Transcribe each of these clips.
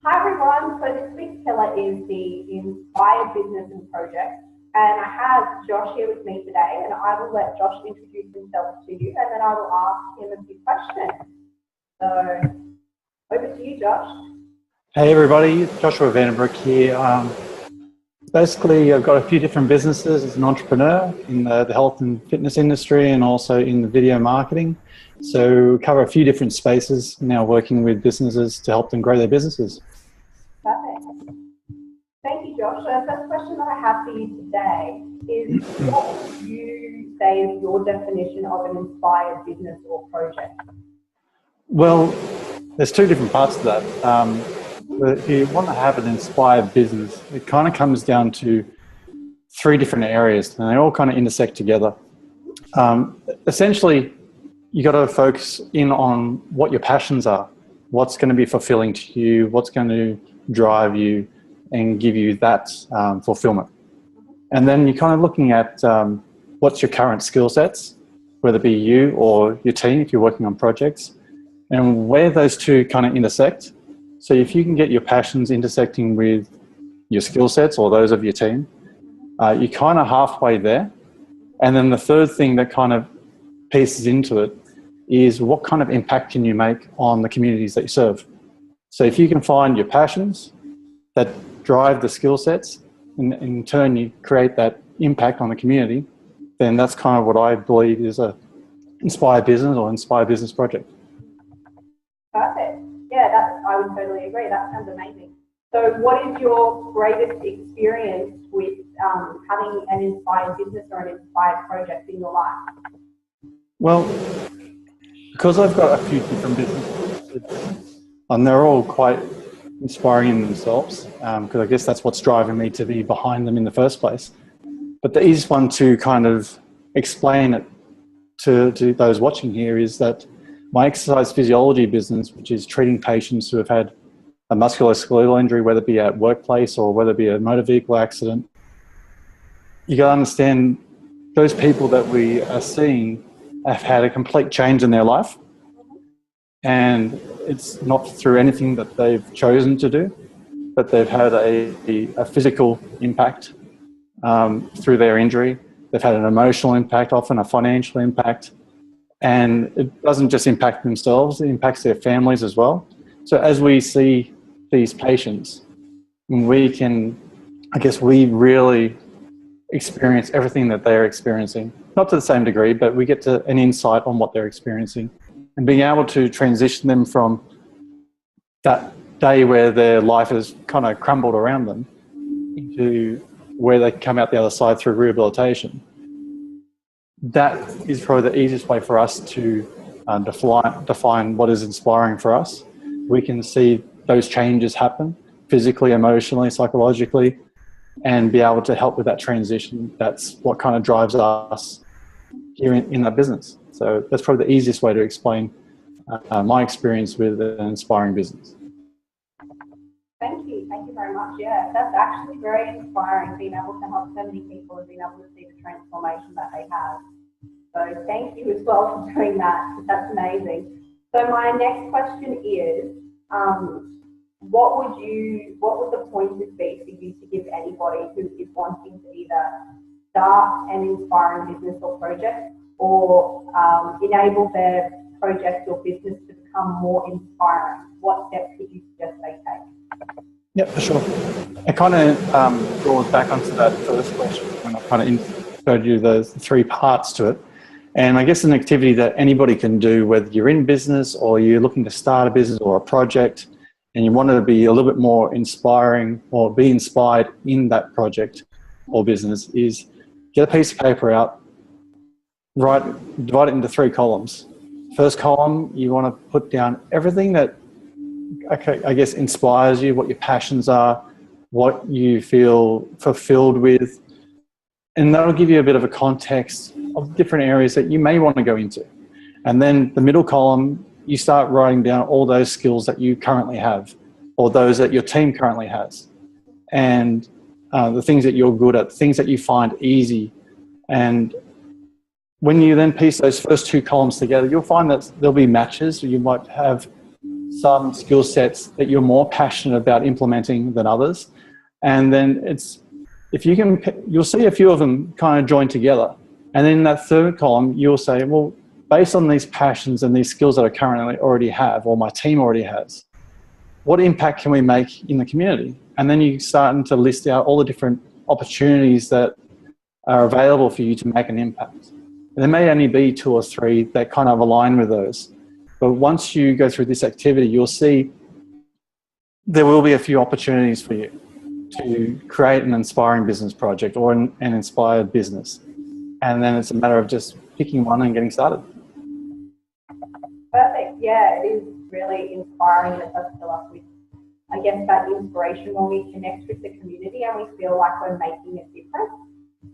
Hi everyone, so this week's pillar is the Inspired Business and Project. And I have Josh here with me today, and I will let Josh introduce himself to you, and then I will ask him a few questions. So, over to you, Josh. Hey everybody, Joshua Broek here. Basically, I've got a few different businesses as an entrepreneur in the health and fitness industry and also in the video marketing. So we cover a few different spaces now, working with businesses to help them grow their businesses. Perfect. Thank you, Josh. So the first question that I have for you today is, what would you say is your definition of an inspired business or project? Well, there's two different parts to that. If you want to have an inspired business, it kind of comes down to three different areas, and they all kind of intersect together. Essentially, you got to focus in on what your passions are, what's going to be fulfilling to you, what's going to drive you and give you that fulfillment. And then you're kind of looking at what's your current skill sets, whether it be you or your team if you're working on projects, and where those two kind of intersect. So if you can get your passions intersecting with your skill sets or those of your team, you're kind of halfway there. And then the third thing that kind of pieces into it is what kind of impact can you make on the communities that you serve. So if you can find your passions that drive the skill sets, and in turn you create that impact on the community, then that's kind of what I believe is a inspired business or inspired business project. Perfect. Yeah, I would totally agree. That sounds amazing. So what is your greatest experience with having an inspired business or an inspired project in your life? Well, because I've got a few different businesses, and they're all quite inspiring in themselves, because I guess that's what's driving me to be behind them in the first place. But the easiest one to kind of explain it to those watching here is that my exercise physiology business, which is treating patients who have had a musculoskeletal injury, whether it be at workplace or whether it be a motor vehicle accident, you got to understand those people that we are seeing have had a complete change in their life, and it's not through anything that they've chosen to do, but they've had a physical impact through their injury. They've had an emotional impact, often a financial impact, and it doesn't just impact themselves, it impacts their families as well. So as we see these patients, we really experience everything that they're experiencing. Not to the same degree, but we get to an insight on what they're experiencing and being able to transition them from that day where their life has kind of crumbled around them into where they come out the other side through rehabilitation. That is probably the easiest way for us to define what is inspiring for us. We can see those changes happen physically, emotionally, psychologically, and be able to help with that transition. That's what kind of drives us here in that business. So that's probably the easiest way to explain my experience with an inspiring business. Thank you very much. Yeah, that's actually very inspiring, being able to help so many people and being able to see the transformation that they have. So thank you as well for doing that. That's amazing. So my next question is, what would the pointers be for you to give anybody who is wanting to either start an inspiring business or project, or enable their project or business to become more inspiring? What steps would you suggest they take? Yeah, for sure. I kind of draws back onto that first question when I kind of showed you those three parts to it. And I guess an activity that anybody can do, whether you're in business or you're looking to start a business or a project, and you want to be a little bit more inspiring or be inspired in that project or business, is get a piece of paper out, divide it into three columns. First column, you want to put down everything that, I guess, inspires you, what your passions are, what you feel fulfilled with, and that'll give you a bit of a context of different areas that you may want to go into. And then the middle column, you start writing down all those skills that you currently have, or those that your team currently has, and the things that you're good at, things that you find easy. And when you then piece those first two columns together, you'll find that there'll be matches. You might have some skill sets that you're more passionate about implementing than others. And then you'll see a few of them kind of join together. And then in that third column, you'll say, well, based on these passions and these skills that I currently already have, or my team already has, what impact can we make in the community? And then you start to list out all the different opportunities that are available for you to make an impact. And there may only be 2 or 3 that kind of align with those. But once you go through this activity, you'll see there will be a few opportunities for you to create an inspiring business project or an inspired business. And then it's a matter of just picking one and getting started. Perfect. Yeah, it is really inspiring, and it does fill us with, I guess, that inspiration when we connect with the community and we feel like we're making a difference.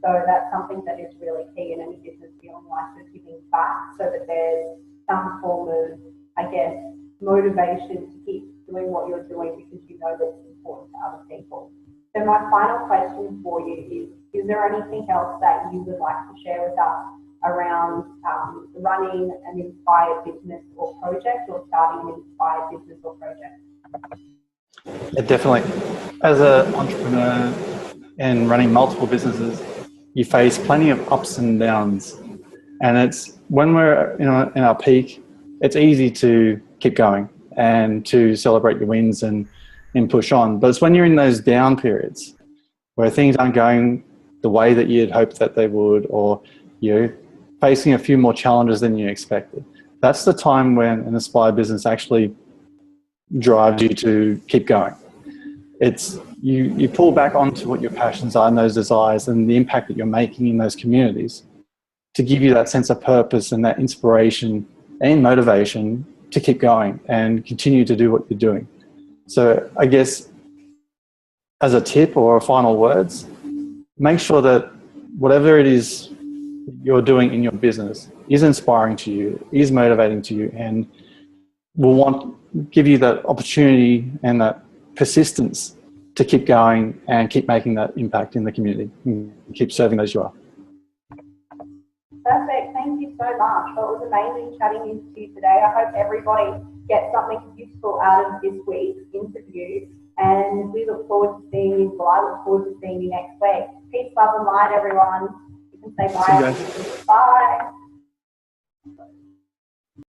So that's something that is really key in any business, feeling like we're giving back, so that there's some form of, I guess, motivation to keep doing what you're doing because you know that it's important to other people. So my final question for you is there anything else that you would like to share with us around running an inspired business or project, or starting an inspired business or project? Yeah, definitely. As an entrepreneur and running multiple businesses, you face plenty of ups and downs. And it's when we're in our peak, it's easy to keep going and to celebrate your wins and push on. But it's when you're in those down periods where things aren't going the way that you'd hoped that they would, or you're facing a few more challenges than you expected. That's the time when an inspired business actually drives you to keep going. It's you pull back onto what your passions are and those desires and the impact that you're making in those communities to give you that sense of purpose and that inspiration and motivation to keep going and continue to do what you're doing. So I guess as a tip or final words, make sure that whatever it is you're doing in your business is inspiring to you, is motivating to you, and will give you that opportunity and that persistence to keep going and keep making that impact in the community and keep serving those you are. Perfect. Thank you so much. Well, it was amazing chatting to you today. I hope everybody gets something useful out of this week's interview, and we look forward to seeing you. Well, I look forward to seeing you next week. Peace, love, and light, everyone. You can say bye. See you guys. Bye.